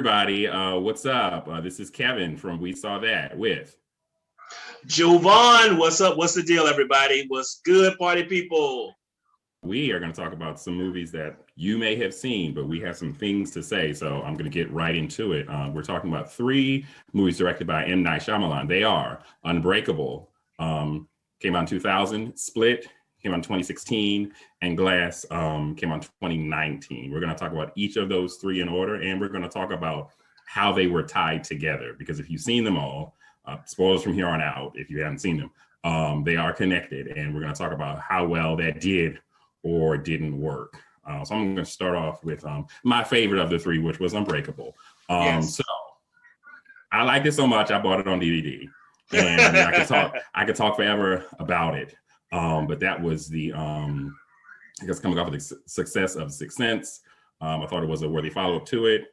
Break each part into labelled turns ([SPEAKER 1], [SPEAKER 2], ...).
[SPEAKER 1] everybody. What's up? This is Kevin from We Saw That with
[SPEAKER 2] Jovan. What's up? What's the deal, everybody? What's good, party people?
[SPEAKER 1] We are going to talk about some movies that you may have seen, but we have some things to say, so I'm going to get right into it. We're talking about three movies directed by M. Night Shyamalan. They are Unbreakable, came out in 2000, Split came out in 2016, and Glass came out in 2019. We're going to talk about each of those three in order, and we're going to talk about how they were tied together, because if you've seen them all, spoilers from here on out, if you haven't seen them, they are connected, and we're going to talk about how well that did or didn't work. So I'm going to start off with my favorite of the three, which was Unbreakable.
[SPEAKER 2] Yes.
[SPEAKER 1] So I liked it so much, I bought it on DVD, and I could talk forever about it. But that was the, I guess, coming off of the success of Sixth Sense. I thought it was a worthy follow-up to it.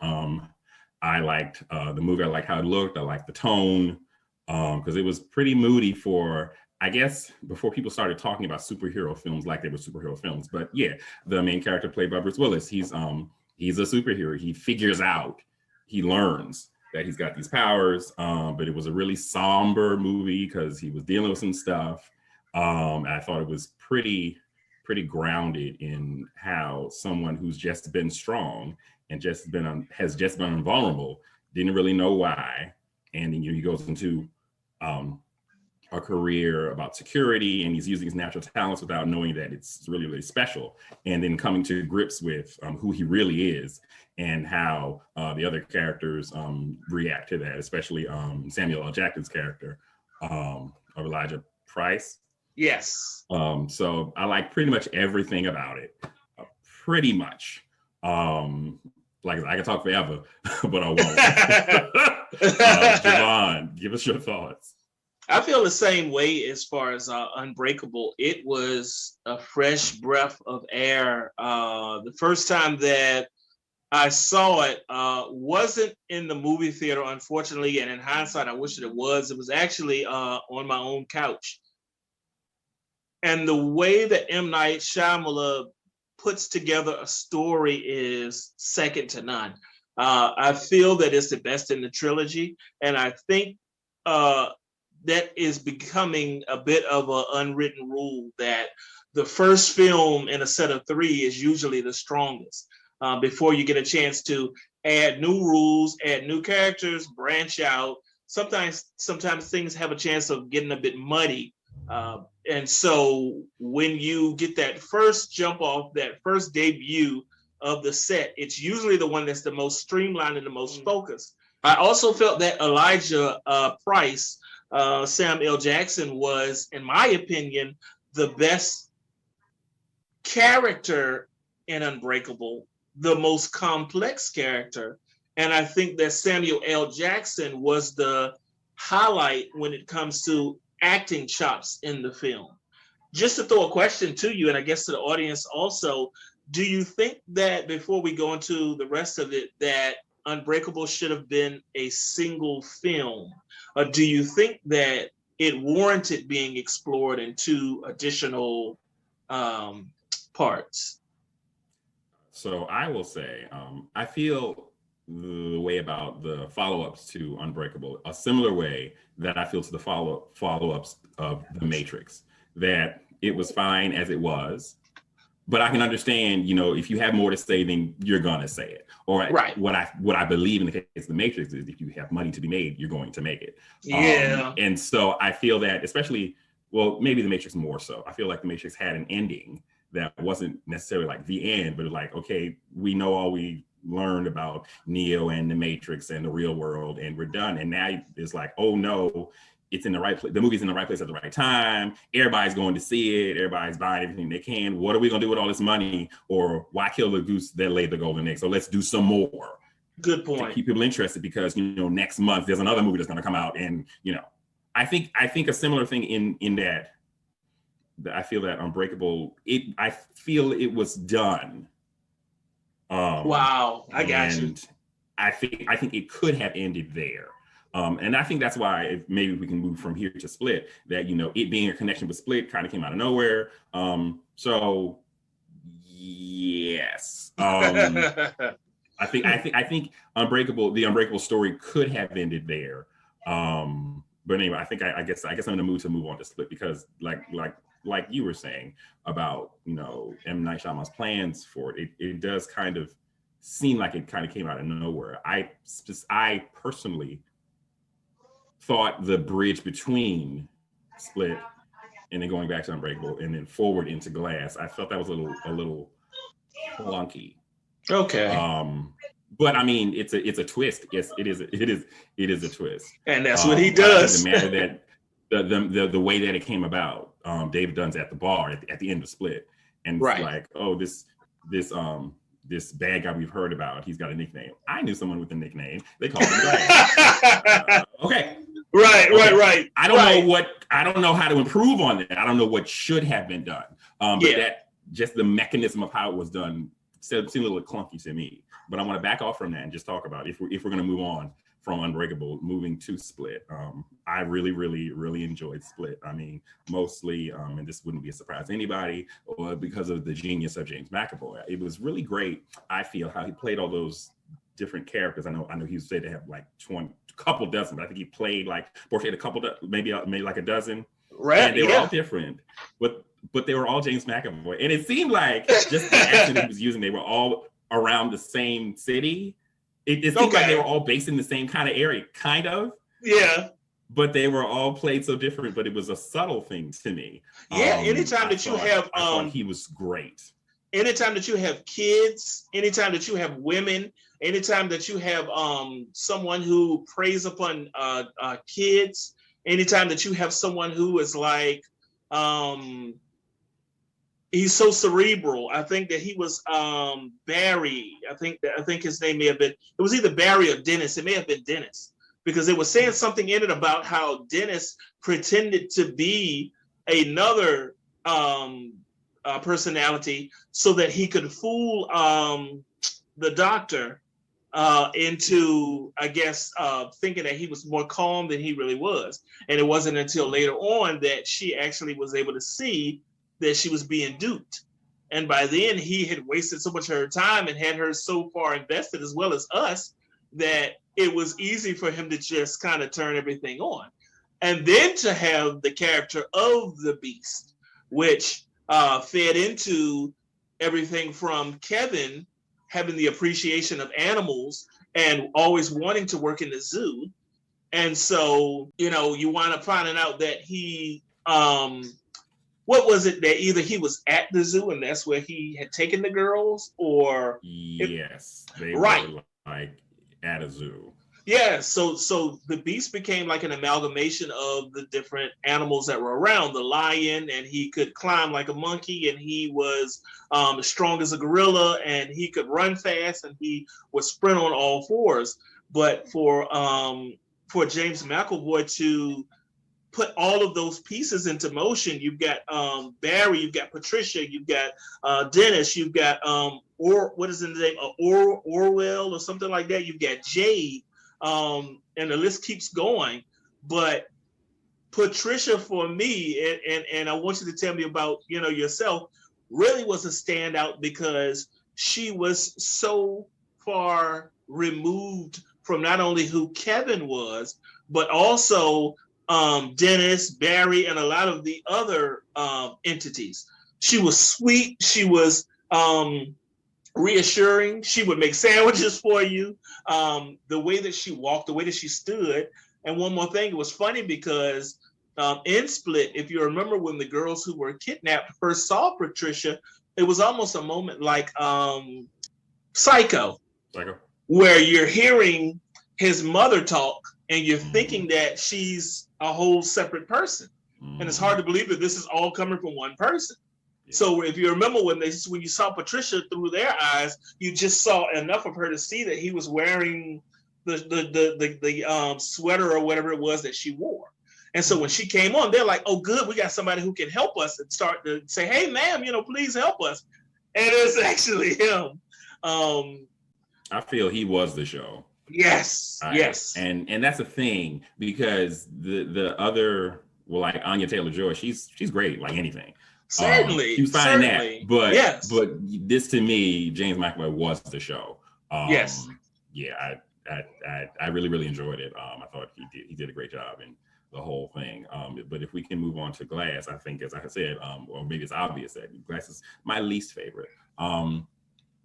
[SPEAKER 1] I liked the movie. I liked how it looked. I liked the tone, because it was pretty moody for, I guess, before people started talking about superhero films like they were superhero films. But yeah, the main character played by Bruce Willis, he's a superhero. He figures out, he learns that he's got these powers, but it was a really somber movie because he was dealing with some stuff. I thought it was pretty grounded in how someone who's just been strong and has just been invulnerable, didn't really know why, and then he goes into a career about security, and he's using his natural talents without knowing that it's really special, and then coming to grips with who he really is and how the other characters react to that, especially Samuel L. Jackson's character of Elijah Price.
[SPEAKER 2] Yes.
[SPEAKER 1] So I like pretty much everything about it. Pretty much. Like I can talk forever, but I won't. Jovan, give us your thoughts.
[SPEAKER 2] I feel the same way as far as Unbreakable. It was a fresh breath of air. The first time that I saw it wasn't in the movie theater, unfortunately, and in hindsight, I wish that it was. It was actually on my own couch. And the way that M. Night Shyamalan puts together a story is second to none. I feel that it's the best in the trilogy, and I think that is becoming a bit of an unwritten rule that the first film in a set of three is usually the strongest before you get a chance to add new rules, add new characters, branch out. Sometimes things have a chance of getting a bit muddy. And so when you get that first jump off, that first debut of the set, it's usually the one that's the most streamlined and the most focused. I also felt that Elijah Price, Sam L. Jackson, was, in my opinion, the best character in Unbreakable, the most complex character. And I think that Samuel L. Jackson was the highlight when it comes to acting chops in the film. Just to throw a question to you, and I guess to the audience also, do you think that, before we go into the rest of it, that Unbreakable should have been a single film? Or do you think that it warranted being explored in two additional parts?
[SPEAKER 1] So I will say, I feel the way about the follow-ups to Unbreakable, a similar way that I feel to the follow-ups of The Matrix, that it was fine as it was, but I can understand, if you have more to say, then you're gonna say it. Or
[SPEAKER 2] right.
[SPEAKER 1] What I believe in the case of The Matrix is, if you have money to be made, you're going to make it.
[SPEAKER 2] Yeah.
[SPEAKER 1] And so I feel that, especially, well, maybe The Matrix more so. I feel like The Matrix had an ending that wasn't necessarily like the end, but it was like, okay, we know all we learned about Neo and the Matrix and the real world, and we're done. And now it's like, oh no, it's in the right place. The movie's in the right place at the right time. Everybody's going to see it. Everybody's buying everything they can. What are we going to do with all this money? Or why kill the goose that laid the golden egg? So let's do some more.
[SPEAKER 2] Good point.
[SPEAKER 1] To keep people interested, because next month there's another movie that's going to come out, and I think a similar thing in that I feel that Unbreakable, I feel it was done.
[SPEAKER 2] Wow, I got you.
[SPEAKER 1] I think it could have ended there. And I think that's why, maybe we can move from here to Split, that, it being a connection with Split kind of came out of nowhere. So yes. I think Unbreakable, the Unbreakable story could have ended there. But anyway, I guess I'm in the mood to move on to Split because like you were saying about, M. Night Shyamalan's plans for it, it does kind of seem like it kind of came out of nowhere. I personally thought the bridge between Split and then going back to Unbreakable and then forward into Glass, I felt that was a little clunky.
[SPEAKER 2] Okay.
[SPEAKER 1] But I mean, it's a twist. Yes, it is a twist.
[SPEAKER 2] And that's what he does.
[SPEAKER 1] It matter that the way that it came about. David Dunn's at the bar at the end of Split, and
[SPEAKER 2] right.
[SPEAKER 1] It's like, oh, this bad guy we've heard about, he's got a nickname. I knew someone with a nickname. They called him Glass. Okay.
[SPEAKER 2] Right.
[SPEAKER 1] I don't know how to improve on that. I don't know what should have been done. But that just the mechanism of how it was done seemed a little clunky to me. But I want to back off from that and just talk about if we're going to move on from Unbreakable, moving to Split. I really, really, really enjoyed Split. I mean, mostly, and this wouldn't be a surprise to anybody, because of the genius of James McAvoy. It was really great. I feel how he played all those different characters. I know he was said to have like couple dozen, but I think he played portrayed a couple, maybe like a dozen.
[SPEAKER 2] Right.
[SPEAKER 1] And they were all different, but they were all James McAvoy. And it seemed like just the accent he was using, they were all around the same city. It seemed like they were all based in the same kind of area, kind of.
[SPEAKER 2] Yeah.
[SPEAKER 1] But they were all played so different, but it was a subtle thing to me.
[SPEAKER 2] Yeah, anytime that you have...
[SPEAKER 1] I thought he was great.
[SPEAKER 2] Anytime that you have kids, anytime that you have women, anytime that you have someone who preys upon kids, anytime that you have someone who is like... he's so cerebral. I think that he was Barry. I think his name may have been, it was either Barry or Dennis. It may have been Dennis, because they were saying something in it about how Dennis pretended to be another personality so that he could fool the doctor into, I guess, thinking that he was more calm than he really was. And it wasn't until later on that she actually was able to see that she was being duped. And by then he had wasted so much of her time and had her so far invested, as well as us, that it was easy for him to just kind of turn everything on. And then to have the character of the Beast, which fed into everything from Kevin having the appreciation of animals and always wanting to work in the zoo. And so, you wind up finding out that he, what was it, that either he was at the zoo and that's where he had taken the girls, or...
[SPEAKER 1] Yes, they were like at a zoo.
[SPEAKER 2] Yeah, so the Beast became like an amalgamation of the different animals that were around. The lion, and he could climb like a monkey, and he was as strong as a gorilla, and he could run fast, and he would sprint on all fours. But for James McAvoy to put all of those pieces into motion, you've got Barry, you've got Patricia, you've got Dennis, you've got what is the name, Orwell or something like that. You've got Jade. And the list keeps going. But Patricia, for me, and I want you to tell me about yourself, really was a standout because she was so far removed from not only who Kevin was, but also Dennis, Barry, and a lot of the other entities. She was sweet. She was reassuring. She would make sandwiches for you. The way that she walked, the way that she stood. And one more thing, it was funny because in Split, if you remember when the girls who were kidnapped first saw Patricia, it was almost a moment like Psycho, where you're hearing his mother talk and you're thinking that she's a whole separate person. And it's hard to believe that this is all coming from one person. So if you remember when you saw Patricia through their eyes, you just saw enough of her to see that he was wearing the sweater or whatever it was that she wore. And so when she came on, they're like, "Oh, good, we got somebody who can help us," and start to say, "Hey, ma'am, please help us." And it's actually him.
[SPEAKER 1] I feel he was the show.
[SPEAKER 2] Yes, yes.
[SPEAKER 1] And that's a thing, because the other, like Anya Taylor-Joy, she's great, like anything.
[SPEAKER 2] Certainly.
[SPEAKER 1] She was fine in that. But this, to me, James McAvoy was the show.
[SPEAKER 2] Yes.
[SPEAKER 1] Yeah, I really, really enjoyed it. I thought he did a great job in the whole thing. But if we can move on to Glass, I think, as I said, or maybe it's obvious that Glass is my least favorite.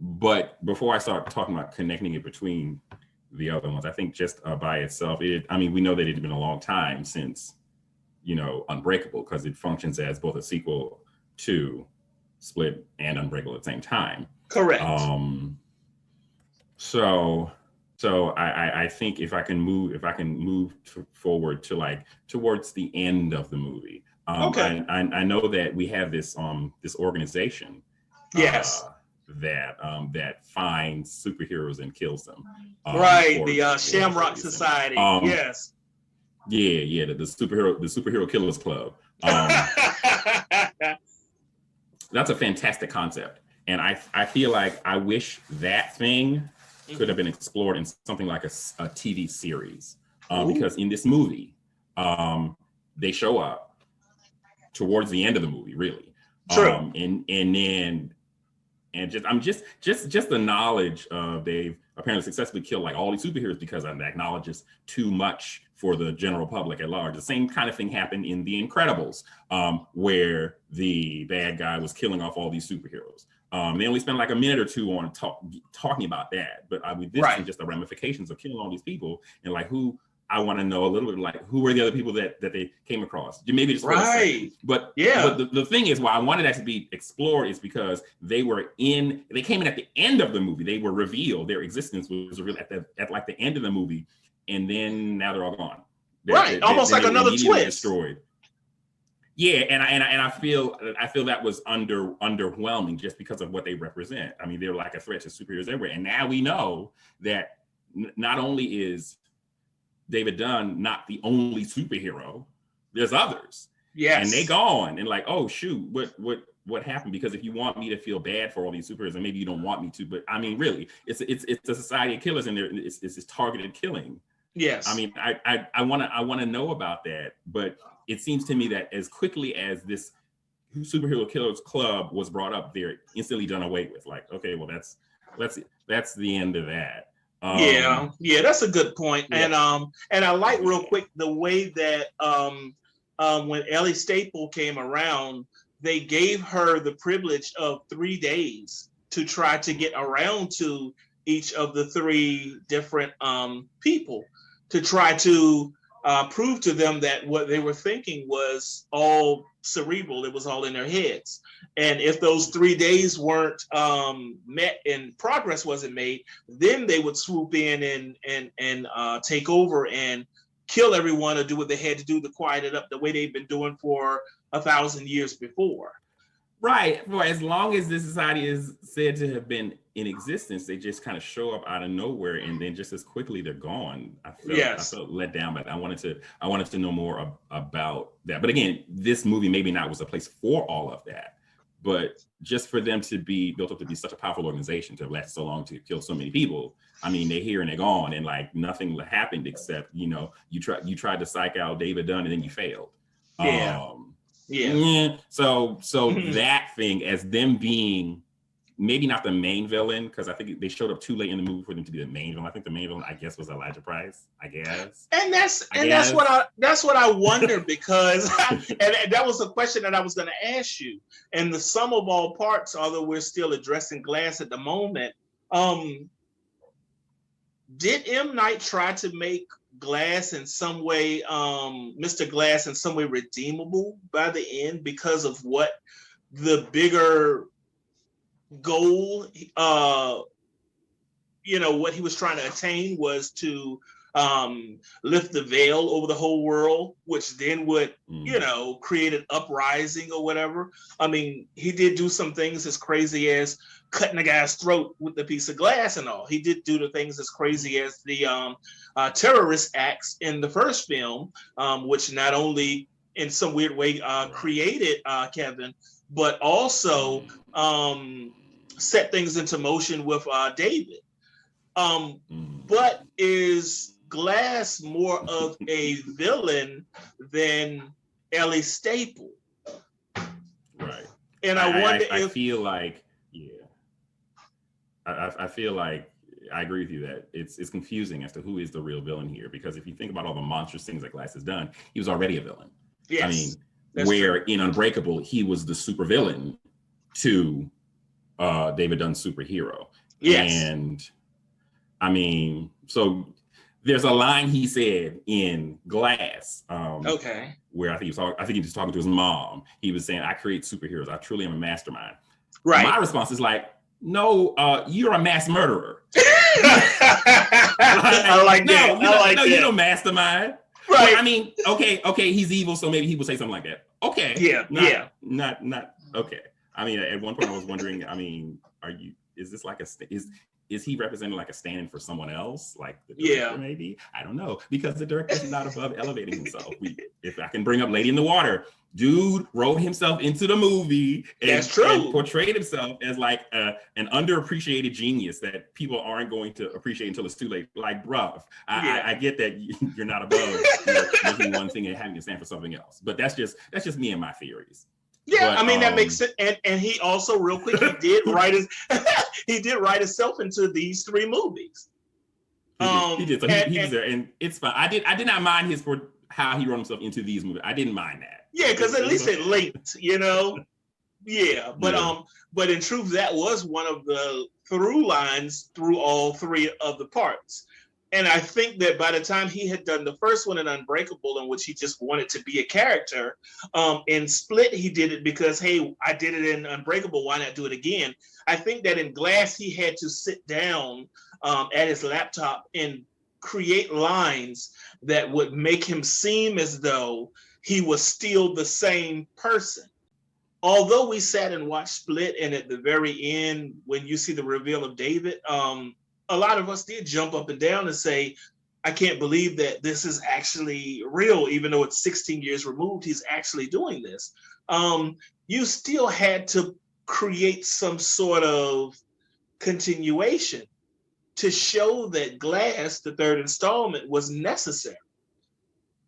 [SPEAKER 1] But before I start talking about connecting it between the other ones, I think just by itself, we know that it had been a long time since, Unbreakable, because it functions as both a sequel to Split and Unbreakable at the same time.
[SPEAKER 2] Correct.
[SPEAKER 1] So I think if I can move forward to towards the end of the movie.
[SPEAKER 2] Okay.
[SPEAKER 1] I know that we have this organization.
[SPEAKER 2] Yes.
[SPEAKER 1] That finds superheroes and kills them.
[SPEAKER 2] Right. The Shamrock Society. Yes.
[SPEAKER 1] Yeah. The superhero killers club. That's a fantastic concept. And I feel like I wish that thing could have been explored in something like a TV series. Because in this movie, they show up towards the end of the movie, really.
[SPEAKER 2] True.
[SPEAKER 1] And just the knowledge of they've apparently successfully killed like all these superheroes because that acknowledges too much for the general public at large. The same kind of thing happened in The Incredibles, where the bad guy was killing off all these superheroes. They only spent like a minute or two on talking about that, but with this is just the ramifications of killing all these people and like who. I want to know a little bit like who were the other people that they came across. Maybe just for a second. But the thing is why I wanted that to be explored is because they came in at the end of the movie. They were revealed. Their existence was revealed at like the end of the movie, and then now they're all gone.
[SPEAKER 2] Almost like another twist.
[SPEAKER 1] Destroyed. Yeah, and I feel that was underwhelming just because of what they represent. I mean, they're like a threat to superheroes everywhere, and now we know that not only is David Dunn not the only superhero, there's others.
[SPEAKER 2] Yes.
[SPEAKER 1] And they gone and like, oh shoot, what happened? Because if you want me to feel bad for all these superheroes, and maybe you don't want me to, but I mean, really, it's a society of killers, and it's this targeted killing.
[SPEAKER 2] Yes.
[SPEAKER 1] I mean, I want to know about that, but it seems to me that as quickly as this superhero killers club was brought up, they're instantly done away with. Like, okay, well that's the end of that.
[SPEAKER 2] Yeah, that's a good point. Yeah. And I like real quick the way that when Ellie Staple came around, they gave her the privilege of 3 days to try to get around to each of the 3 different people to try to prove to them that what they were thinking was all cerebral. It was all in their heads. And if those 3 days weren't met and progress wasn't made, then they would swoop in and take over and kill everyone or do what they had to do to quiet it up the way they've been doing for 1,000 years before.
[SPEAKER 1] Right. For as long as this society is said to have been in existence, they just kind of show up out of nowhere, and then just as quickly they're gone. I felt let down, but I wanted to know more about that. But again, this movie maybe not was a place for all of that, but just for them to be built up to be such a powerful organization to last so long to kill so many people. I mean, they're here and they're gone, and like nothing happened except you tried to psych out David Dunn and then you failed. So that thing as them being maybe not the main villain, because I think they showed up too late in the movie for them to be the main villain. I think the main villain, I guess, was Elijah Price. I guess.
[SPEAKER 2] And that's what I wonder because and that was a question that I was going to ask you. And the sum of all parts, although we're still addressing Glass at the moment, did M. Night try to make Glass in some way, Mr. Glass in some way redeemable by the end because of what the bigger goal, what he was trying to attain was to lift the veil over the whole world, which then would, create an uprising or whatever. I mean, he did do some things as crazy as cutting a guy's throat with a piece of glass and all. He did do the things as crazy as the terrorist acts in the first film, which not only in some weird way created Kevin, but also set things into motion with David. But is Glass more of a villain than Ellie Staple?
[SPEAKER 1] Right.
[SPEAKER 2] And I wonder
[SPEAKER 1] I feel like, I feel like I agree with you that it's confusing as to who is the real villain here, because if you think about all the monstrous things that Glass has done, he was already a villain.
[SPEAKER 2] Yes,
[SPEAKER 1] I mean, where true. In Unbreakable, he was the supervillain to David Dunn's superhero.
[SPEAKER 2] Yes.
[SPEAKER 1] And I mean, so there's a line he said in Glass.
[SPEAKER 2] Okay.
[SPEAKER 1] Where I think he was talking to his mom. He was saying, "I create superheroes. I truly am a mastermind."
[SPEAKER 2] Right.
[SPEAKER 1] My response is like, "No, you're a mass murderer."
[SPEAKER 2] I like that.
[SPEAKER 1] You don't mastermind.
[SPEAKER 2] Right.
[SPEAKER 1] Well, I mean, okay, he's evil, so maybe he would say something like that. Okay.
[SPEAKER 2] Yeah.
[SPEAKER 1] Not okay. I mean, at one point I was wondering, I mean, is this like is he representing like a stand-in for someone else? Like the director, maybe? I don't know. Because the director's not above elevating himself. If I can bring up Lady in the Water, dude wrote himself into the movie and portrayed himself as like an underappreciated genius that people aren't going to appreciate until it's too late. Like, bruh, I get that you're not above making one thing and having to stand for something else. But that's just me and my theories.
[SPEAKER 2] Yeah, but, I mean that makes sense. And he also, real quick, he did write himself into these 3 movies.
[SPEAKER 1] He did. So he was there, and it's fine. I did not mind how he wrote himself into these movies. I didn't mind that.
[SPEAKER 2] Yeah, because at least it linked, you know. Yeah, but in truth, that was one of the through lines through all 3 of the parts. And I think that by the time he had done the first one in Unbreakable, in which he just wanted to be a character, in Split, he did it because, hey, I did it in Unbreakable, why not do it again? I think that in Glass, he had to sit down at his laptop and create lines that would make him seem as though he was still the same person. Although we sat and watched Split, and at the very end, when you see the reveal of David, a lot of us did jump up and down and say, I can't believe that this is actually real, even though it's 16 years removed, he's actually doing this. You still had to create some sort of continuation to show that Glass, the 3rd installment, was necessary.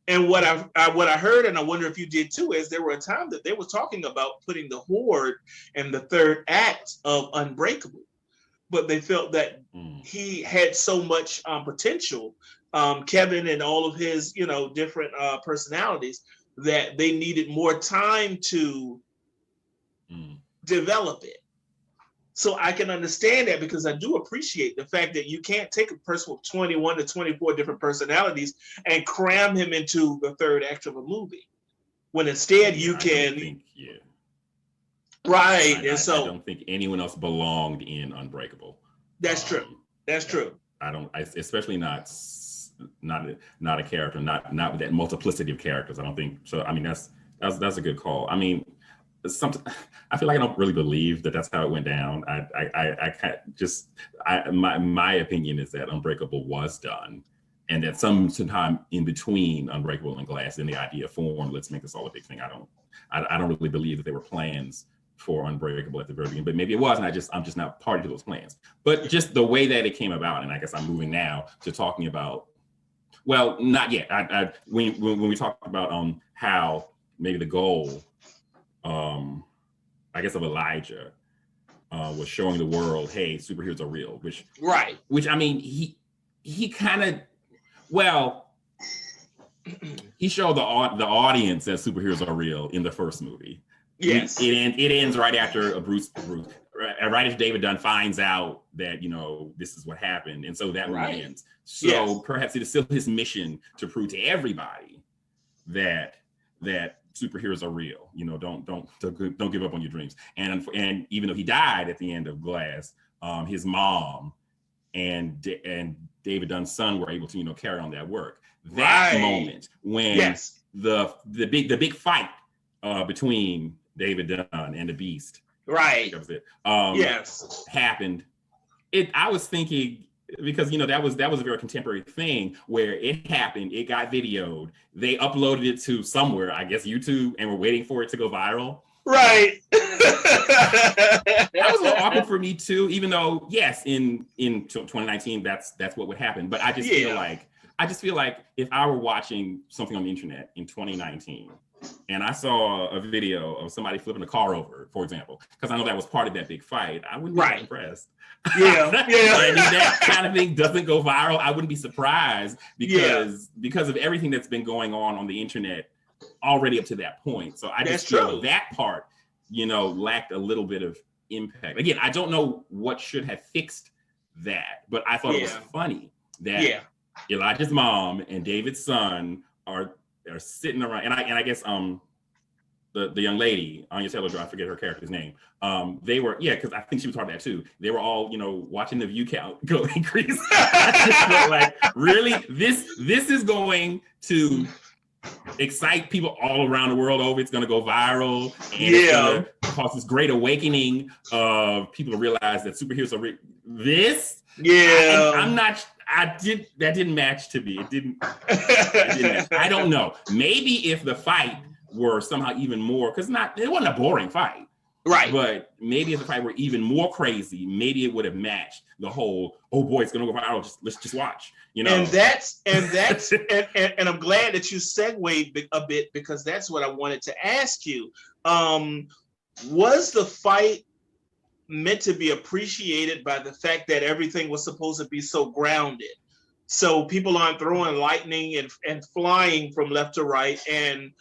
[SPEAKER 2] And what I heard, and I wonder if you did too, is there were a time that they were talking about putting the Horde in the 3rd act of Unbreakable. But they felt that he had so much potential, Kevin and all of his, different personalities, that they needed more time to develop it. So I can understand that, because I do appreciate the fact that you can't take a person with 21 to 24 different personalities and cram him into the 3rd act of a movie, when instead you can. Right. And so
[SPEAKER 1] I don't think anyone else belonged in Unbreakable.
[SPEAKER 2] That's true. That's true.
[SPEAKER 1] Especially not a character, not with that multiplicity of characters. I don't think so. I mean, that's a good call. I mean, I feel like I don't really believe that that's how it went down. I can't my opinion is that Unbreakable was done, and that sometime in between Unbreakable and Glass, then the idea formed, let's make this all a big thing. I don't really believe that there were plans for Unbreakable at the very beginning, but maybe it was, and I'm just not party to those plans. But just the way that it came about, and I guess I'm moving now to talking about, well, not yet. When we talked about how maybe the goal, I guess, of Elijah was showing the world, hey, superheroes are real, which I mean, he kind of, well, he showed the audience that superheroes are real in the first movie.
[SPEAKER 2] Yes.
[SPEAKER 1] It ends right after right as David Dunn finds out that, this is what happened. And so that ends. So perhaps it is still his mission to prove to everybody that superheroes are real. Don't give up on your dreams. And even though he died at the end of Glass, his mom and David Dunn's son were able to, carry on that work. That moment when the big fight between David Dunn and the Beast, happened. I was thinking, because that was a very contemporary thing where it happened, it got videoed, they uploaded it to somewhere, I guess YouTube, and we're waiting for it to go viral.
[SPEAKER 2] Right.
[SPEAKER 1] That was a little awkward for me too, even though yes, in 2019 that's what would happen. But I just feel like if I were watching something on the internet in 2019, and I saw a video of somebody flipping a car over, for example, because I know that was part of that big fight, I wouldn't be that impressed.
[SPEAKER 2] Yeah.
[SPEAKER 1] And if that kind of thing doesn't go viral, I wouldn't be surprised because of everything that's been going on the internet already up to that point. So I just feel that part, lacked a little bit of impact. Again, I don't know what should have fixed that, but I thought it was funny that Elijah's mom and David's son are sitting around, and I guess the young lady, Anya Taylor-Joy, I forget her character's name. They were, because I think she was part of that too. They were all, watching the view count go increase. I just felt like, really, this is going to excite people all around the world over. It's going to go viral, and it's going to cause this great awakening of people to realize that superheroes are this. I'm not. That didn't match to me. It didn't match. I don't know. Maybe if the fight were somehow even more, because it wasn't a boring fight.
[SPEAKER 2] Right.
[SPEAKER 1] But maybe if the fight were even more crazy, maybe it would have matched the whole, oh boy, it's gonna go viral. Let's just watch.
[SPEAKER 2] And that's and I'm glad that you segued a bit, because that's what I wanted to ask you. Was the fight meant to be appreciated by the fact that everything was supposed to be so grounded? So people aren't throwing lightning and flying from left to right and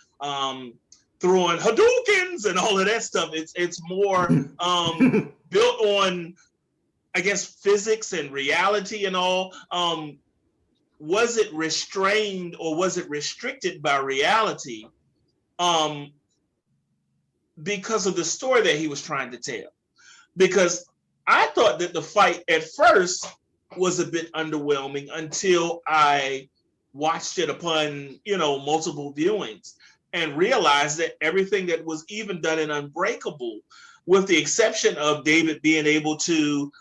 [SPEAKER 2] throwing Hadoukens and all of that stuff. It's more built on, I guess, physics and reality and all. Was it restrained or was it restricted by reality because of the story that he was trying to tell? Because I thought that the fight at first was a bit underwhelming until I watched it upon, multiple viewings, and realized that everything that was even done in Unbreakable, with the exception of David being able to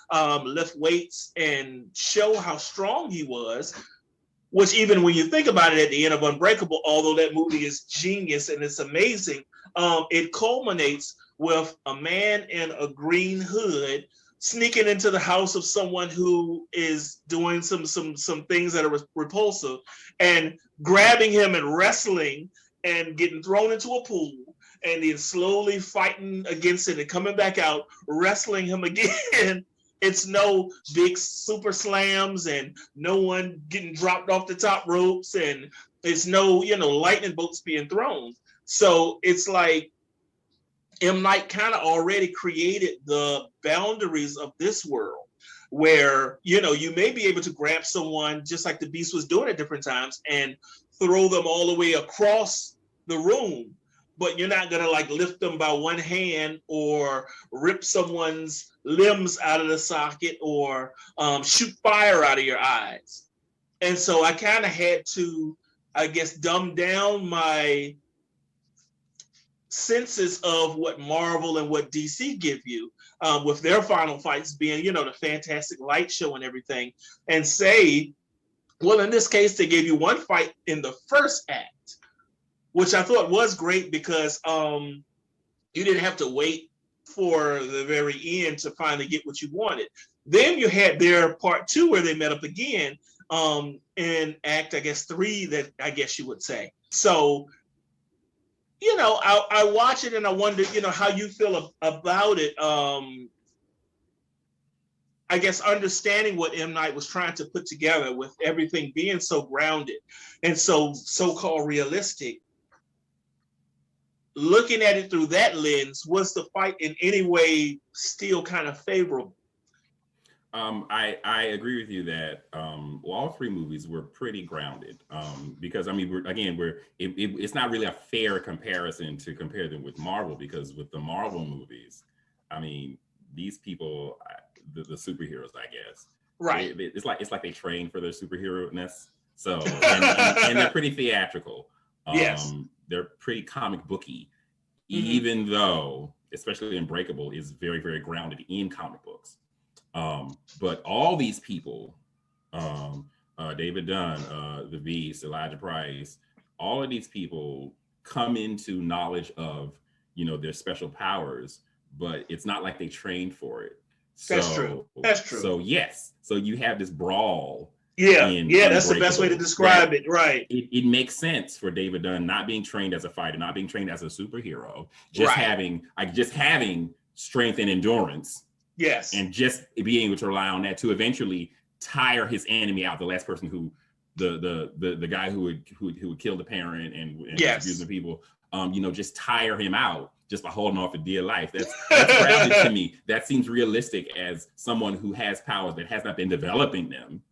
[SPEAKER 2] lift weights and show how strong he was, which even when you think about it at the end of Unbreakable, although that movie is genius and it's amazing, it culminates with a man in a green hood sneaking into the house of someone who is doing some things that are repulsive, and grabbing him and wrestling and getting thrown into a pool, and then slowly fighting against it and coming back out, wrestling him again. It's no big super slams and no one getting dropped off the top ropes, and it's no, lightning bolts being thrown. So it's like M. Night kind of already created the boundaries of this world where, you may be able to grab someone just like the Beast was doing at different times and throw them all the way across the room, but you're not going to lift them by one hand or rip someone's limbs out of the socket or shoot fire out of your eyes. And so I kind of had to, I guess, dumb down my senses of what Marvel and what DC give you, with their final fights being, the fantastic light show and everything, and say, well, in this case, they gave you one fight in the first act, which I thought was great because you didn't have to wait for the very end to finally get what you wanted. Then you had their part two where they met up again in act, I guess, 3, that I guess you would say. So, I watch it and I wonder, how you feel about it. I guess understanding what M. Night was trying to put together with everything being so grounded and so-called realistic. Looking at it through that lens, was the fight in any way still kind of favorable?
[SPEAKER 1] I agree with you that all 3 movies were pretty grounded because it's not really a fair comparison to compare them with Marvel, because with the Marvel movies, these people, the superheroes, I guess,
[SPEAKER 2] right?
[SPEAKER 1] It's like they train for their superhero-ness. So and they're pretty theatrical.
[SPEAKER 2] Yes.
[SPEAKER 1] They're pretty comic booky, even though, especially Unbreakable, is very, very grounded in comic books. But all these people, David Dunn, the Beast, Elijah Price, all of these people come into knowledge of, their special powers, but it's not like they trained for it. So,
[SPEAKER 2] That's true.
[SPEAKER 1] So yes, so you have this brawl
[SPEAKER 2] Yeah,
[SPEAKER 1] in
[SPEAKER 2] yeah, that's the best way to
[SPEAKER 1] Unbreakable.
[SPEAKER 2] describe it, right?
[SPEAKER 1] It makes sense for David Dunn not being trained as a fighter, not being trained as a superhero, just
[SPEAKER 2] Right.
[SPEAKER 1] having strength and endurance,
[SPEAKER 2] Yes.
[SPEAKER 1] and just being able to rely on that to eventually tire his enemy out. The last person who, the guy who would kill the parent and was abusing
[SPEAKER 2] Yes.
[SPEAKER 1] the people, just tire him out just by holding off for dear life. That's grounded to me. That seems realistic as someone who has powers that has not been developing them.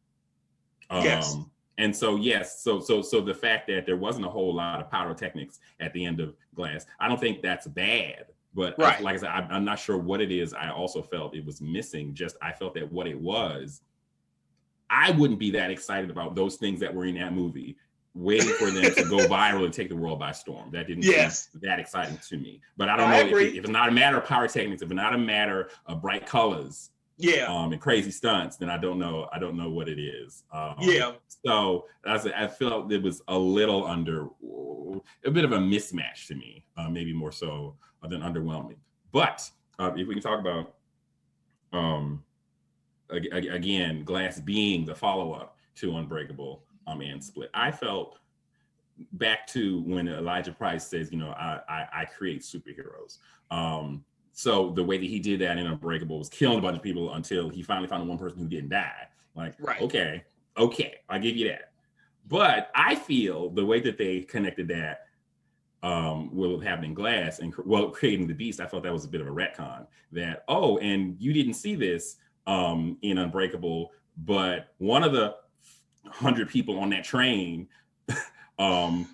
[SPEAKER 2] Yes.
[SPEAKER 1] And so, yes, so the fact that there wasn't a whole lot of pyrotechnics at the end of Glass, I don't think that's bad. But
[SPEAKER 2] Right.
[SPEAKER 1] like I said, I'm not sure what it is. I also felt it was missing. I felt that what it was, I wouldn't be that excited about those things that were in that movie, waiting for them to go viral and take the world by storm. That didn't seem that exciting to me. But I don't know if it's not a matter of pyrotechnics, if it's not a matter of bright colors, and crazy stunts, then I don't know what it is. So I felt it was a bit of a mismatch to me, maybe more so than underwhelming. But if we can talk about again, Glass being the follow-up to Unbreakable and Split, I felt back to when Elijah Price says, I create superheroes. So the way that he did that in Unbreakable was killing a bunch of people until he finally found one person who didn't die. Like, okay, I give you that. But I feel the way that they connected that with having Glass and creating the Beast, I felt that was a bit of a retcon. That, and you didn't see this in Unbreakable, but one of the 100 people on that train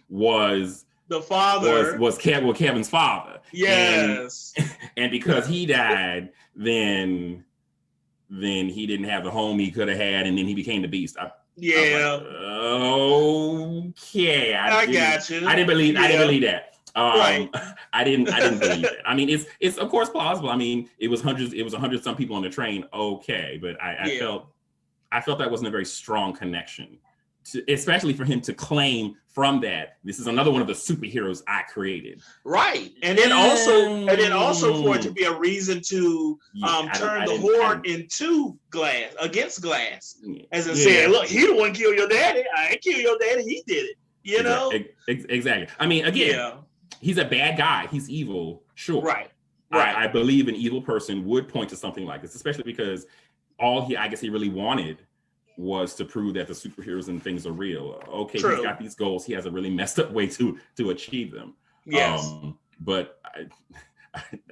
[SPEAKER 1] was
[SPEAKER 2] the father,
[SPEAKER 1] was Kevin's father.
[SPEAKER 2] Yes.
[SPEAKER 1] And because he died, then he didn't have the home he could have had, and then he became the Beast. I was like, okay, I got you. I didn't believe that. I didn't believe it. I mean, it's of course plausible. I mean, it was 100 some people on the train. Okay, but I felt that wasn't a very strong connection, especially for him to claim from that, this is another one of the superheroes I created.
[SPEAKER 2] Right. And then also for it to be a reason to turn the Horde into Glass, against Glass. As in saying, look, he the one kill your daddy. I ain't kill your daddy, he did it. Know?
[SPEAKER 1] Exactly. I mean, again, he's a bad guy. He's evil. Sure.
[SPEAKER 2] Right.
[SPEAKER 1] I believe an evil person would point to something like this, especially because I guess he really wanted was to prove that the superheroes and things are real. Okay, True. He's got these goals. He has a really messed up way to achieve them.
[SPEAKER 2] Yes.
[SPEAKER 1] But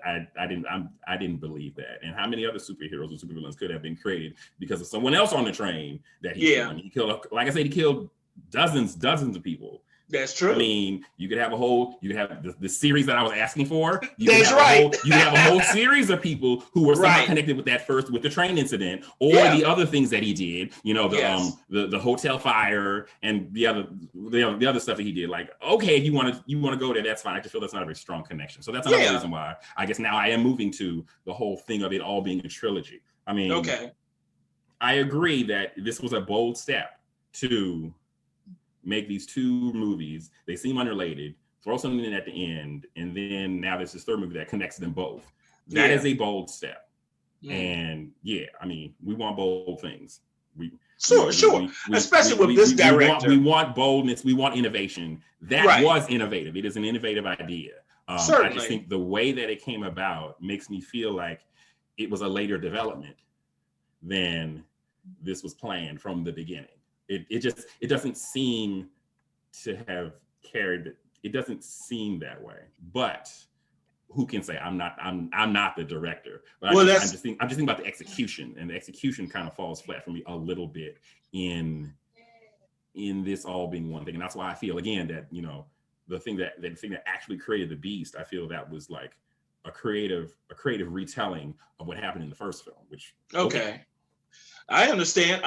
[SPEAKER 1] I didn't believe that. And how many other superheroes and supervillains could have been created because of someone else on the train that he killed? He killed, like I said, he killed dozens of people.
[SPEAKER 2] That's true.
[SPEAKER 1] I mean, you could have the series that I was asking for. You
[SPEAKER 2] could
[SPEAKER 1] have a whole series of people who were somehow connected with the train incident, or the other things that he did. The hotel fire and the other stuff that he did. Like, okay, if you want to go there, that's fine. I just feel that's not a very strong connection. So that's another reason why I guess now I am moving to the whole thing of it all being a trilogy. I mean, I agree that this was a bold step to make these two movies. They seem unrelated, throw something in at the end, and then now there's this third movie that connects them both. That is a bold step. And I mean, we want bold things.
[SPEAKER 2] Sure. Especially with this director.
[SPEAKER 1] We want boldness, we want innovation. That was innovative. It is an innovative idea. I just think the way that it came about makes me feel like it was a later development than this was planned from the beginning. It doesn't seem to have carried. It doesn't seem that way. But who can say? I'm not the director. But I'm just thinking about the execution, and the execution kind of falls flat for me a little bit in this all being one thing. And that's why I feel again that the thing that actually created the Beast, I feel that was like a creative retelling of what happened in the first film. Which
[SPEAKER 2] I understand.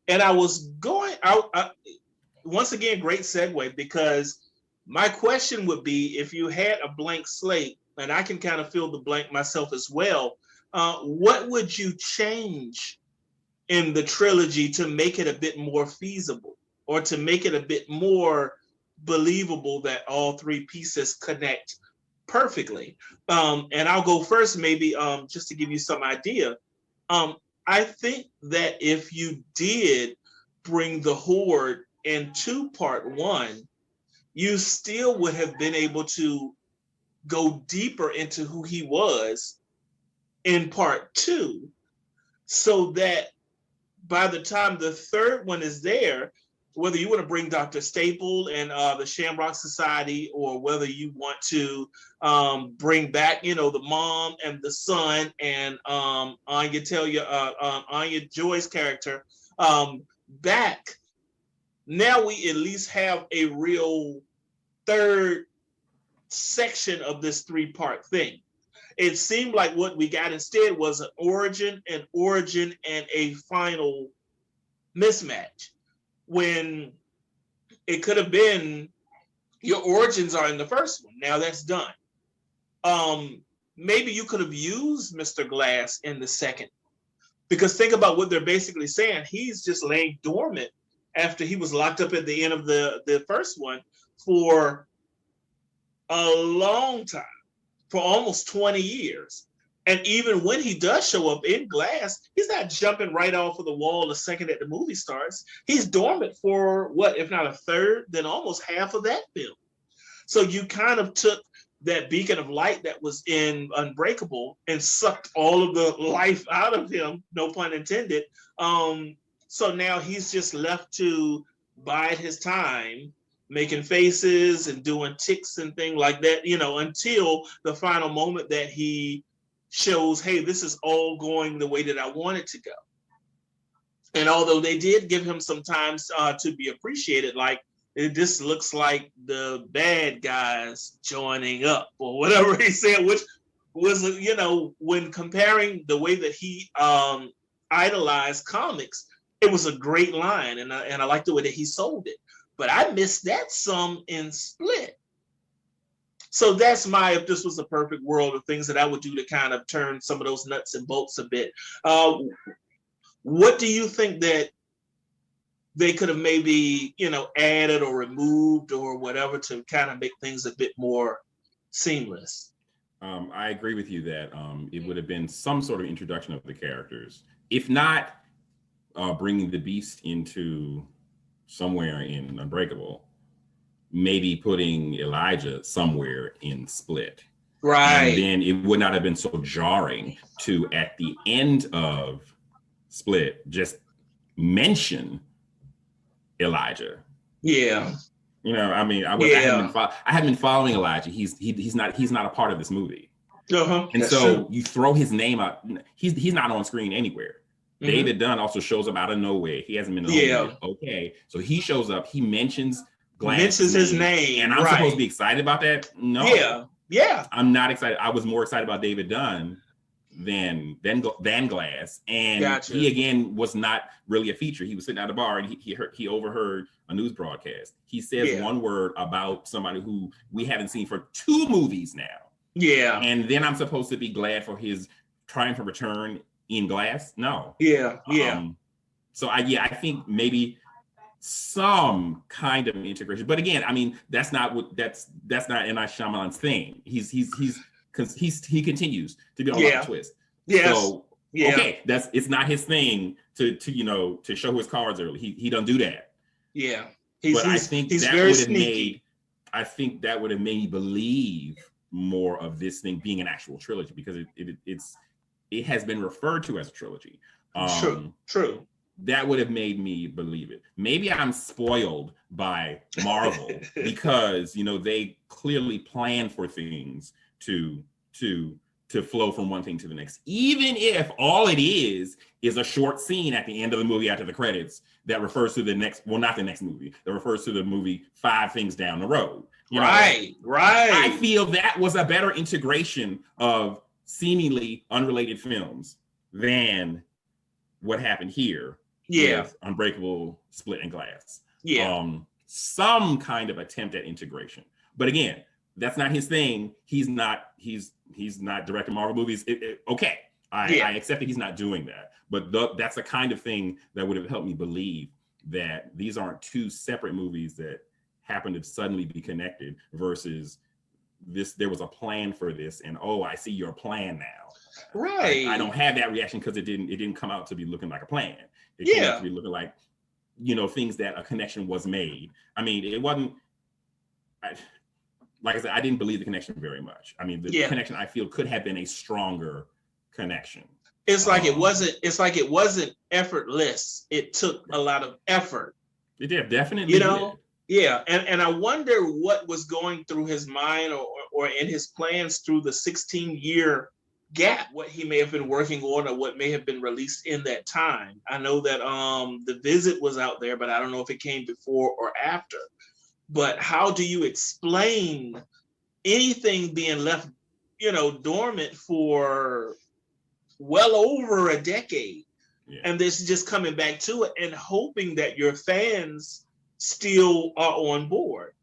[SPEAKER 2] And I was going out once again, great segue, because my question would be, if you had a blank slate, and I can kind of fill the blank myself as well, what would you change in the trilogy to make it a bit more feasible, or to make it a bit more believable that all three pieces connect perfectly? And I'll go first, maybe just to give you some idea. I think that if you did bring the Horde into part one, you still would have been able to go deeper into who he was in part two, so that by the time the third one is there, whether you want to bring Dr. Staple and the Shamrock Society, or whether you want to bring back, the mom and the son and Anya Joy's character back, now we at least have a real third section of this three-part thing. It seemed like what we got instead was an origin, and a final mismatch, when it could have been your origins are in the first one. Now that's done. Maybe you could have used Mr. Glass in the second, because think about what they're basically saying. He's just laying dormant after he was locked up at the end of the first one for a long time, for almost 20 years. And even when he does show up in Glass, he's not jumping right off of the wall the second that the movie starts. He's dormant for what, if not a third, then almost half of that film. So you kind of took that beacon of light that was in Unbreakable and sucked all of the life out of him, no pun intended. So now he's just left to bide his time, making faces and doing ticks and things like that, until the final moment that he shows, hey, this is all going the way that I want it to go. And although they did give him some time to be appreciated, like, this looks like the bad guys joining up, or whatever he said, which was, when comparing the way that he idolized comics, it was a great line, and I like the way that he sold it. But I missed that some in Split. So that's if this was a perfect world, of things that I would do to kind of turn some of those nuts and bolts a bit. What do you think that they could have maybe, added or removed or whatever to kind of make things a bit more seamless?
[SPEAKER 1] I agree with you that it would have been some sort of introduction of the characters, if not bringing the Beast into somewhere in Unbreakable, maybe putting Elijah somewhere in Split.
[SPEAKER 2] Right.
[SPEAKER 1] And then it would not have been so jarring to, at the end of Split, just mention Elijah.
[SPEAKER 2] Yeah.
[SPEAKER 1] I haven't been following Elijah. He's not a part of this movie.
[SPEAKER 2] Uh-huh.
[SPEAKER 1] And
[SPEAKER 2] That's
[SPEAKER 1] so
[SPEAKER 2] true.
[SPEAKER 1] you throw his name out. He's not on screen anywhere. Mm-hmm. David Dunn also shows up out of nowhere. He hasn't been in okay. So he shows up. He mentions
[SPEAKER 2] his name,
[SPEAKER 1] and I'm supposed to be excited about that? No.
[SPEAKER 2] Yeah.
[SPEAKER 1] I'm not excited. I was more excited about David Dunn than Glass, and gotcha. He again was not really a feature. He was sitting at a bar and he overheard a news broadcast. He says one word about somebody who we haven't seen for 2 movies now.
[SPEAKER 2] Yeah.
[SPEAKER 1] And then I'm supposed to be glad for his triumphant return in Glass? No.
[SPEAKER 2] Yeah.
[SPEAKER 1] So I think maybe some kind of integration, but again, that's not M. Night Shyamalan's thing. He continues to be on a twist.
[SPEAKER 2] Yes.
[SPEAKER 1] So okay, it's not his thing to show his cards early. He don't do that.
[SPEAKER 2] Yeah.
[SPEAKER 1] I think that would have made me believe more of this thing being an actual trilogy, because it has been referred to as a trilogy.
[SPEAKER 2] True.
[SPEAKER 1] That would have made me believe it. Maybe I'm spoiled by Marvel because they clearly plan for things to flow from one thing to the next, even if all it is a short scene at the end of the movie after the credits that refers to the next, well, not the next movie, that refers to the movie 5 things down the road.
[SPEAKER 2] Right.
[SPEAKER 1] I feel that was a better integration of seemingly unrelated films than what happened here. With Unbreakable, Split, and Glass. Some kind of attempt at integration, but again, that's not his thing. He's not directing Marvel movies. I accept that he's not doing that, but that's the kind of thing that would have helped me believe that these aren't 2 separate movies that happen to suddenly be connected, versus there was a plan for this, and I see your plan now.
[SPEAKER 2] Right.
[SPEAKER 1] I don't have that reaction because it didn't come out to be looking like a plan. It came out to be looking like things that a connection was made. I mean, it wasn't, like I said, I didn't believe the connection very much. I mean, the connection I feel could have been a stronger connection.
[SPEAKER 2] It's like it wasn't effortless. It took a lot of effort.
[SPEAKER 1] It did, definitely.
[SPEAKER 2] Yeah. And I wonder what was going through his mind or in his plans through the 16-year gap, what he may have been working on or what may have been released in that time. I know that The Visit was out there, but I don't know if it came before or after. But how do you explain anything being left, dormant for well over a decade, and this is just coming back to it and hoping that your fans still are on board?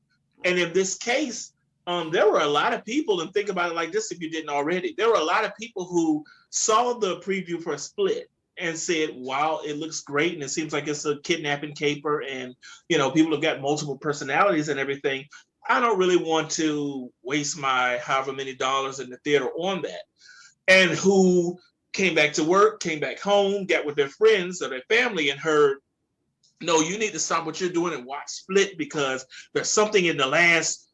[SPEAKER 2] And in this case, there were a lot of people, and think about it like this if you didn't already, there were a lot of people who saw the preview for Split and said, wow, it looks great, and it seems like it's a kidnapping caper, and people have got multiple personalities and everything. I don't really want to waste my however many dollars in the theater on that. And who came back to work, came back home, got with their friends or their family and heard, no, you need to stop what you're doing and watch Split, because there's something in the last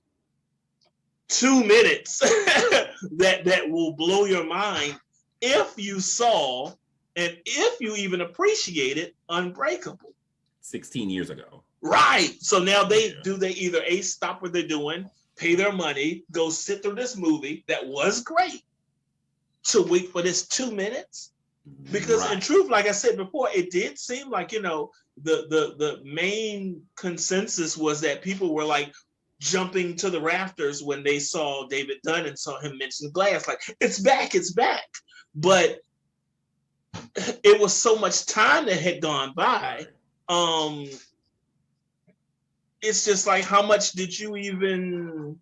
[SPEAKER 2] 2 minutes that will blow your mind if you saw and if you even appreciated Unbreakable
[SPEAKER 1] 16 years ago.
[SPEAKER 2] Right. So now they either stop what they're doing, pay their money, go sit through this movie that was great, to wait for this 2 minutes? Because in truth, like I said before, it did seem like, the main consensus was that people were like jumping to the rafters when they saw David Dunn and saw him mention Glass, like, it's back. But it was so much time that had gone by. It's just like, how much did you even,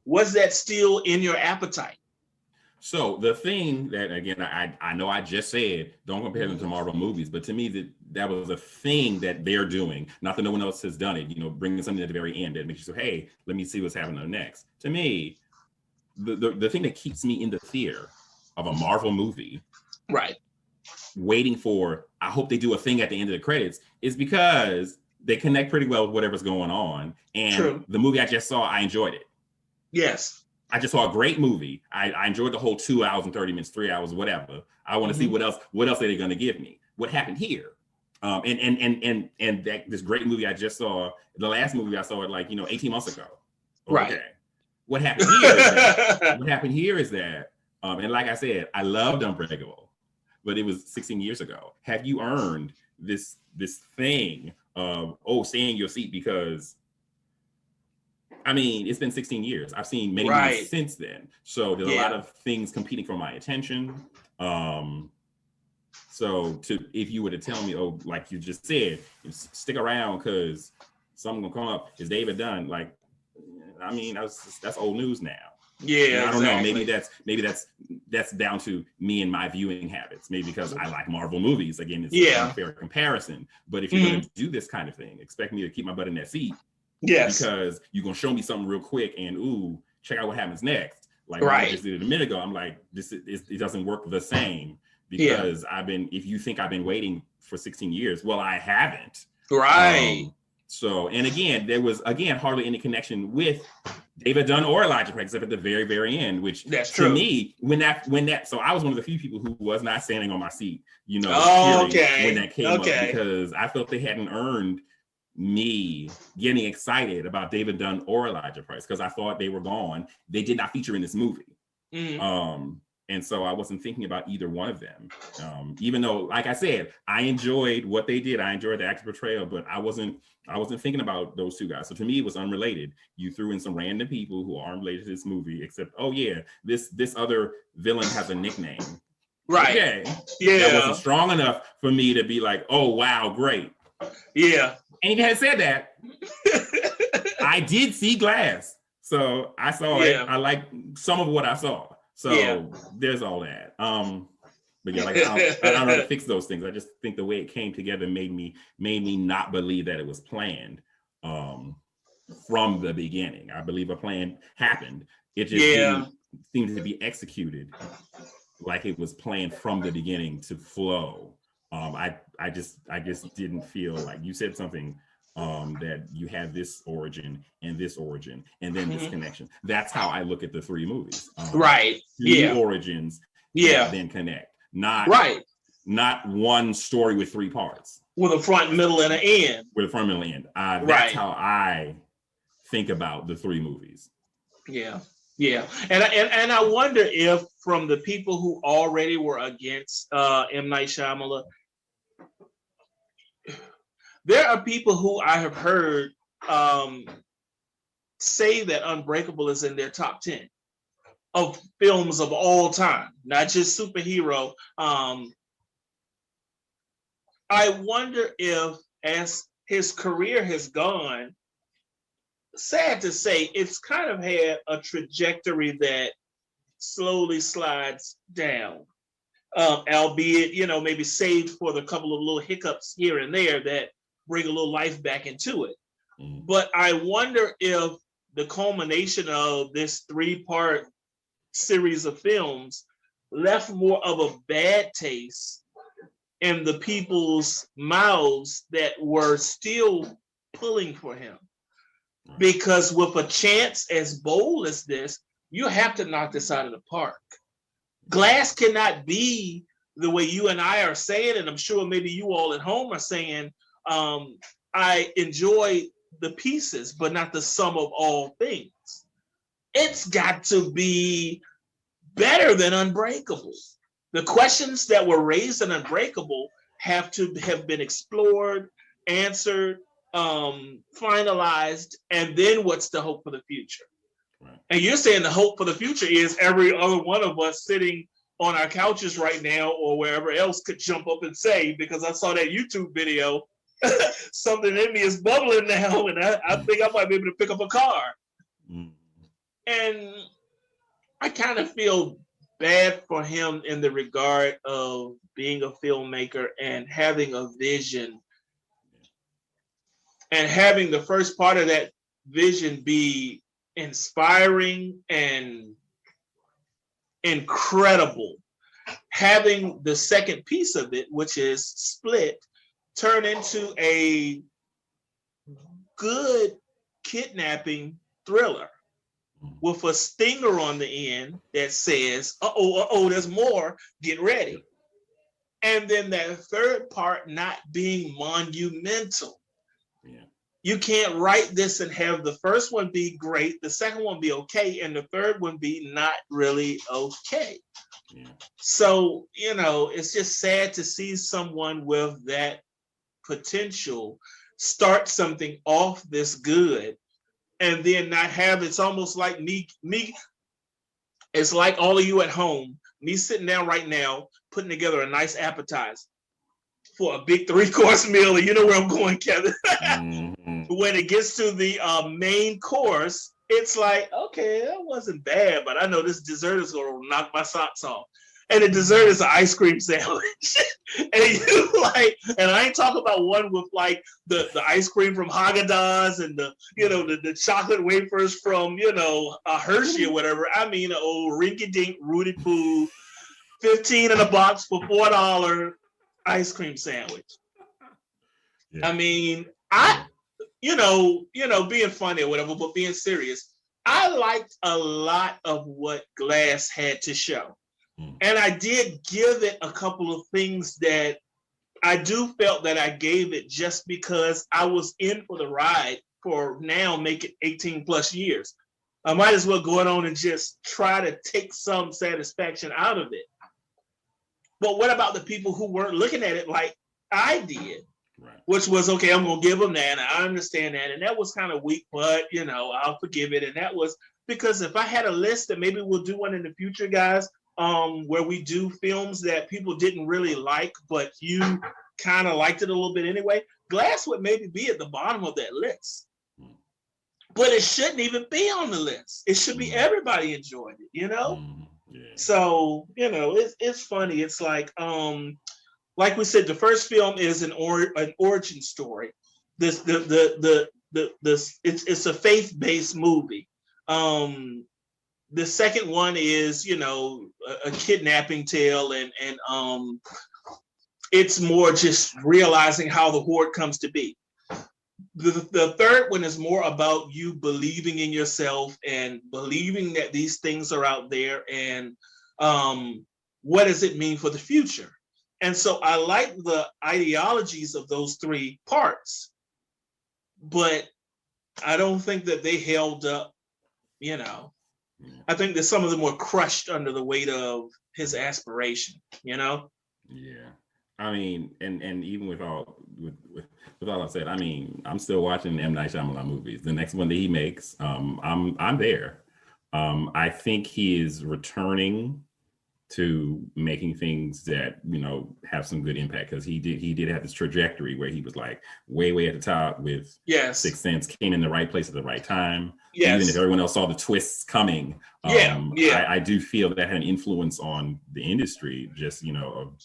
[SPEAKER 2] was that still in your appetite?
[SPEAKER 1] So the thing that, again, I know I just said, don't compare them to Marvel movies, but to me, that was a thing that they're doing. Not that no one else has done it, bringing something at the very end that makes you say, hey, let me see what's happening next. To me, the thing that keeps me in the theater of a Marvel movie,
[SPEAKER 2] right,
[SPEAKER 1] waiting for, I hope they do a thing at the end of the credits, is because they connect pretty well with whatever's going on. And the movie I just saw, I enjoyed it.
[SPEAKER 2] Yes.
[SPEAKER 1] I just saw a great movie. I enjoyed the whole 2 hours and 30 minutes, 3 hours, whatever. I want to see what else are they going to give me? What happened here? And that this great movie I just saw, the last movie I saw it 18 months ago. Okay.
[SPEAKER 2] Right.
[SPEAKER 1] What happened here is that, and like I said, I loved Unbreakable, but it was 16 years ago. Have you earned this thing of, stay in your seat? Because I mean, it's been 16 years. I've seen many movies since then. So there's a lot of things competing for my attention. So if you were to tell me, like you just said, stick around because something gonna come up, is David Dunn? Like, I mean, that's old news now.
[SPEAKER 2] Yeah,
[SPEAKER 1] I don't know. Maybe that's down to me and my viewing habits. Maybe because I like Marvel movies. Again, it's an unfair comparison. But if you're gonna do this kind of thing, expect me to keep my butt in that seat.
[SPEAKER 2] Yes.
[SPEAKER 1] Because you're gonna show me something real quick and check out what happens next. Like I just did it a minute ago. I'm like, it doesn't work the same because if you think I've been waiting for 16 years, well, I haven't.
[SPEAKER 2] Right.
[SPEAKER 1] And again, there was hardly any connection with David Dunn or Elijah Craig, except at the very, very end, which
[SPEAKER 2] that's
[SPEAKER 1] to
[SPEAKER 2] true.
[SPEAKER 1] me, when that, so I was one of the few people who was not standing on my seat, when that came up, because I felt they hadn't earned me getting excited about David Dunn or Elijah Price, because I thought they were gone. They did not feature in this movie. And so I wasn't thinking about either one of them. Even though, like I said, I enjoyed what they did. I enjoyed the actor portrayal, but I wasn't thinking about those two guys. So to me, it was unrelated. You threw in some random people who aren't related to this movie, except, this other villain has a nickname.
[SPEAKER 2] Right.
[SPEAKER 1] Okay. Yeah. That wasn't strong enough for me to be like, oh, wow, great.
[SPEAKER 2] Yeah.
[SPEAKER 1] And he had said that, I did see Glass. So I saw it. I like some of what I saw. So there's all that. But I don't know how to fix those things. I just think the way it came together made me not believe that it was planned from the beginning. I believe a plan happened. It just didn't seem to be executed like it was planned from the beginning to flow. I I just didn't feel like you said something that you have this origin and this origin and then this connection. That's how I look at the three movies.
[SPEAKER 2] Right.
[SPEAKER 1] Two origins that then connect. Not one story with three parts.
[SPEAKER 2] With a front, middle, and an end.
[SPEAKER 1] With a front, middle, and end. That's how I think about the three movies.
[SPEAKER 2] Yeah. And I wonder if from the people who already were against M. Night Shyamalan, there are people who I have heard say that Unbreakable is in their top 10 of films of all time, not just superhero. I wonder if, as his career has gone, sad to say, it's kind of had a trajectory that slowly slides down, albeit, maybe saved for the couple of little hiccups here and there that bring a little life back into it. But I wonder if the culmination of this 3-part series of films left more of a bad taste in the people's mouths that were still pulling for him. Because with a chance as bold as this, you have to knock this out of the park. Glass cannot be the way you and I are saying, and I'm sure maybe you all at home are saying, I enjoy the pieces, but not the sum of all things. It's got to be better than Unbreakable. The questions that were raised in Unbreakable have to have been explored, answered, finalized, and then what's the hope for the future? Right. And you're saying the hope for the future is every other one of us sitting on our couches right now or wherever else could jump up and say, because I saw that YouTube video, something in me is bubbling now, and I think I might be able to pick up a car. And I kind of feel bad for him in the regard of being a filmmaker and having a vision and having the first part of that vision be inspiring and incredible. Having the second piece of it, which is Split, turn into a good kidnapping thriller with a stinger on the end that says, there's more, get ready. And then that third part not being monumental. Yeah. You can't write this and have the first one be great, the second one be okay, and the third one be not really okay. Yeah. So, it's just sad to see someone with that potential start something off this good and then not have, it's almost like me, it's like all of you at home, me sitting down right now, putting together a nice appetizer for a big 3-course meal, and you know where I'm going, Kevin. When it gets to the main course, it's like, okay, that wasn't bad, but I know this dessert is going to knock my socks off. And the dessert is an ice cream sandwich. And and I ain't talking about one with like the ice cream from Haagen-Dazs and the chocolate wafers from, a Hershey or whatever. I mean, an old rinky-dink Rudy Poo, 15 in a box for $4 ice cream sandwich. Yeah. I mean, being funny or whatever, but being serious, I liked a lot of what Glass had to show. And I did give it a couple of things that I do felt that I gave it just because I was in for the ride for now, make it 18 plus years. I might as well go on and just try to take some satisfaction out of it. But what about the people who weren't looking at it like I did? Right. Which was, okay, I'm going to give them that. And I understand that. And that was kind of weak, but, I'll forgive it. And that was because if I had a list, that maybe we'll do one in the future, guys, where we do films that people didn't really like, but you kind of liked it a little bit anyway, Glass would maybe be at the bottom of that list. But it shouldn't even be on the list. It should be everybody enjoyed it, Yeah. So, it's funny. It's like we said, the first film is an origin story. It's a faith-based movie. The second one is, a kidnapping tale and it's more just realizing how the horde comes to be. The third one is more about you believing in yourself and believing that these things are out there, and what does it mean for the future? And so I like the ideologies of those three parts, but I don't think that they held up, you know. I think that some of them were crushed under the weight of his aspiration, you know?
[SPEAKER 1] Yeah. I mean, and even with all I said, I mean, I'm still watching M. Night Shyamalan movies. The next one that he makes, I'm there. I think he is returning to making things that, you know, have some good impact, because he did have this trajectory where he was like way at the top with Sixth Sense, came in the right place at the right time. Even if everyone else saw the twists coming, I do feel that had an influence on the industry, just, you know,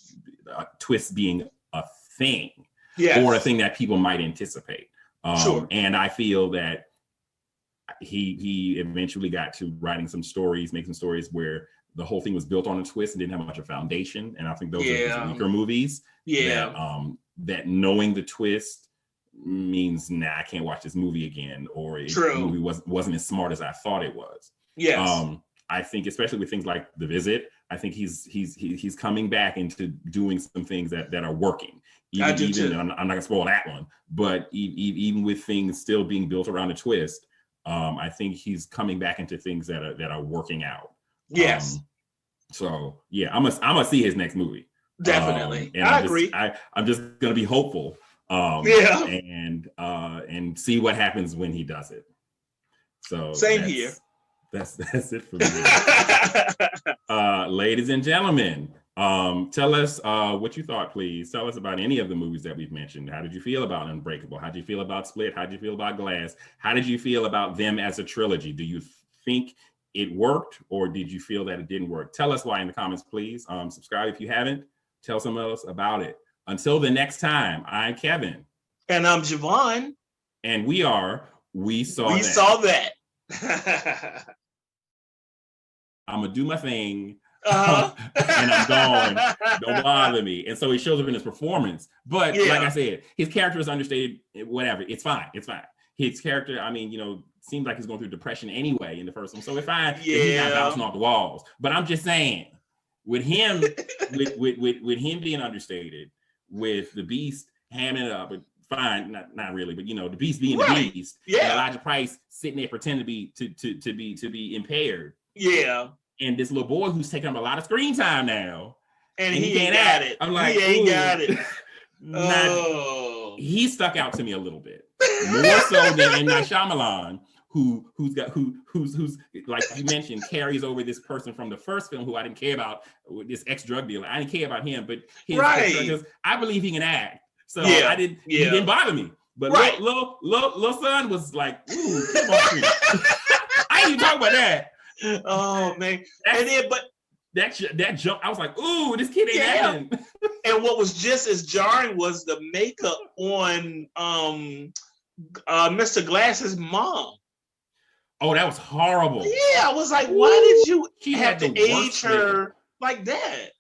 [SPEAKER 1] a twist being a thing, or a thing that people might anticipate. And I feel that he eventually got to writing some stories, making stories where the whole thing was built on a twist and didn't have much of a foundation. And I think those are his weaker movies. That knowing the twist means, nah, I can't watch this movie again, or the movie wasn't as smart as I thought it was. I think especially with things like The Visit, I think he's coming back into doing some things that are working. I'm not gonna spoil that one, but even with things still being built around a twist, I think he's coming back into things that are working out. So yeah, I'm gonna see his next movie.
[SPEAKER 2] Definitely.
[SPEAKER 1] And I agree. I'm just gonna be hopeful. And see what happens when he does it. So
[SPEAKER 2] same here.
[SPEAKER 1] That's it for me. Ladies and gentlemen, tell us what you thought, please. Tell us about any of the movies that we've mentioned. How did you feel about Unbreakable? How did you feel about Split? How did you feel about Glass? How did you feel about them as a trilogy? Do you think it worked, or did you feel that it didn't work? Tell us why in the comments, please. Subscribe if you haven't. Tell someone else about it. Until the next time, I'm Kevin.
[SPEAKER 2] And I'm Javon.
[SPEAKER 1] And we saw that. I'm going to do my thing. And I'm gone. Don't bother me. And so he shows up in his performance. But like I said, his character is understated. Whatever. It's fine. His character, I mean, you know, seems like he's going through depression anyway in the first one. So it's fine that he's not bouncing off the walls. But I'm just saying, with him, with him being understated, with the Beast hamming it up, but fine, not really, but you know, the Beast being the Beast, and Elijah Price sitting there pretending to be impaired. And this little boy who's taking up a lot of screen time now, and he ain't got it. I'm like, he ain't got it. He stuck out to me a little bit more so than M. Night Shyamalan, who's like you mentioned, carries over this person from the first film who I didn't care about, this ex-drug dealer. I didn't care about him, but his because I believe he can act. So I didn't. He didn't bother me. But little son was like, ooh, come on. I ain't even talking about that.
[SPEAKER 2] Oh man!
[SPEAKER 1] That jump, I was like, ooh, this kid ain't acting.
[SPEAKER 2] And what was just as jarring was the makeup on Mr. Glass's mom.
[SPEAKER 1] Oh, that was horrible.
[SPEAKER 2] Yeah, I was like, why did you have to age her like that?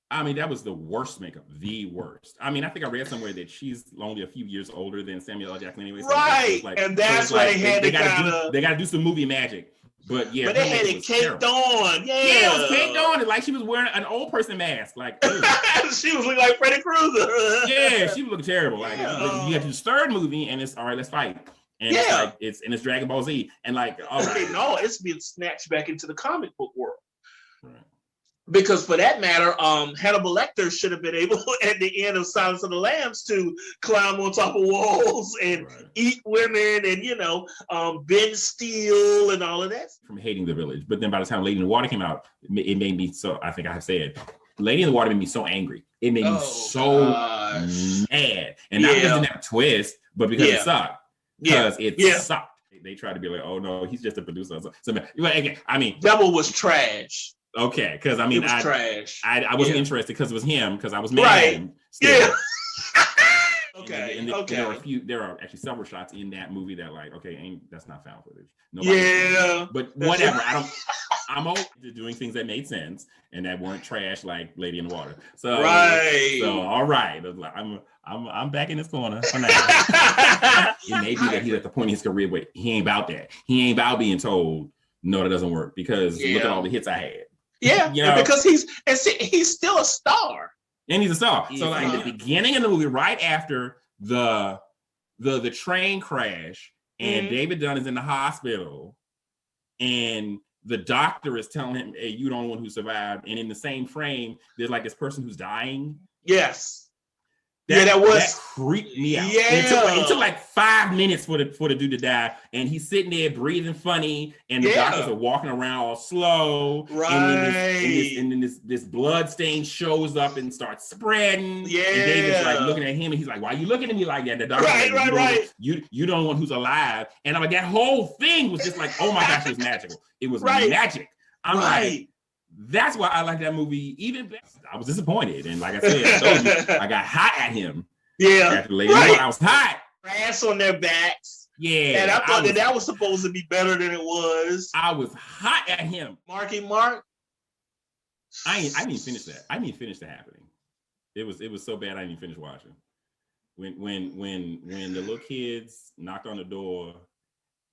[SPEAKER 1] I mean, that was the worst makeup, the worst. I mean, I think I read somewhere that she's only a few years older than Samuel L. Jackson anyway. So
[SPEAKER 2] and that's why they had
[SPEAKER 1] they got to do some movie magic. But yeah,
[SPEAKER 2] but they had it caked on. Yeah,
[SPEAKER 1] it was caked on. Like she was wearing an old person mask. Like
[SPEAKER 2] she was looking like Freddy Krueger.
[SPEAKER 1] Yeah, she was looking terrible. Like you got this third movie, and it's all right. Let's fight. And it's Dragon Ball Z, and like all right.
[SPEAKER 2] No, it's being snatched back into the comic book world. Right. Because for that matter, Hannibal Lecter should have been able at the end of Silence of the Lambs to climb on top of walls and eat women and, you know, bend steel and all of that.
[SPEAKER 1] From hating the village. But then by the time Lady in the Water came out, it made me so, I think I have said, Lady in the Water made me so angry. It made me so mad. And not because it didn't have a twist, but because it sucked. Because it sucked. They tried to be like, oh no, he's just a producer. So again, I mean.
[SPEAKER 2] Devil was trash.
[SPEAKER 1] Okay, because I mean,
[SPEAKER 2] trash.
[SPEAKER 1] I wasn't interested because it was him, because I was mad at him. Still.
[SPEAKER 2] Yeah.
[SPEAKER 1] And there are actually several shots in that movie that like, okay, that's not found footage.
[SPEAKER 2] Nobody
[SPEAKER 1] but whatever. I'm open to doing things that made sense and that weren't trash like Lady in the Water. So, so all right, I'm back in this corner for now. It may be that he's at the point in his career where he ain't about that. He ain't about being told no, that doesn't work because look at all the hits I had.
[SPEAKER 2] Yeah, you know? Because he's still a star.
[SPEAKER 1] And he's a star. So like the beginning of the movie, right after the train crash, and David Dunn is in the hospital, and the doctor is telling him, "Hey, you're the only one who survived." And in the same frame, there's like this person who's dying.
[SPEAKER 2] Yes.
[SPEAKER 1] That creeped me out. Yeah. It took like 5 minutes for the dude to die, and he's sitting there breathing funny, and the doctors are walking around all slow.
[SPEAKER 2] Right.
[SPEAKER 1] And then this blood stain shows up and starts spreading. Yeah. And David's like looking at him, and he's like, "Why are you looking at me like that?" The doctor's like, You don't know who's alive. And I'm like, that whole thing was just like, oh my gosh, it was magical. It was magic. I'm like, that's why I like that movie even better. I was disappointed. And like I said, I told you, I got hot at him. Yeah. After later on, I was hot.
[SPEAKER 2] Ass on their backs.
[SPEAKER 1] Yeah.
[SPEAKER 2] And I thought that was supposed to be better than it was.
[SPEAKER 1] I was hot at him.
[SPEAKER 2] Marky Mark.
[SPEAKER 1] I didn't finish that. I didn't finish The Happening. It was so bad I didn't finish watching. When the little kids knocked on the door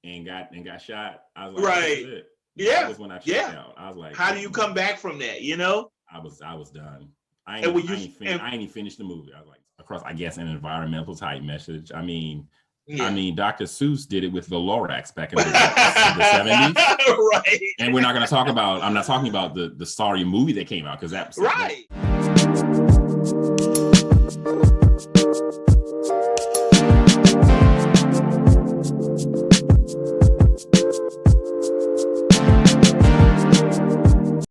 [SPEAKER 1] and got shot, I was like,
[SPEAKER 2] right.
[SPEAKER 1] That's it.
[SPEAKER 2] Yeah.
[SPEAKER 1] That was when I checked out. I was like,
[SPEAKER 2] how do you come back from that? You know?
[SPEAKER 1] I was done. I ain't finished the movie. I was like, across, I guess, an environmental type message. I mean, Dr. Seuss did it with the Lorax back in the 70s.
[SPEAKER 2] Right.
[SPEAKER 1] And we're not going to talk about, I'm not talking about the sorry movie that came out because that was
[SPEAKER 2] right.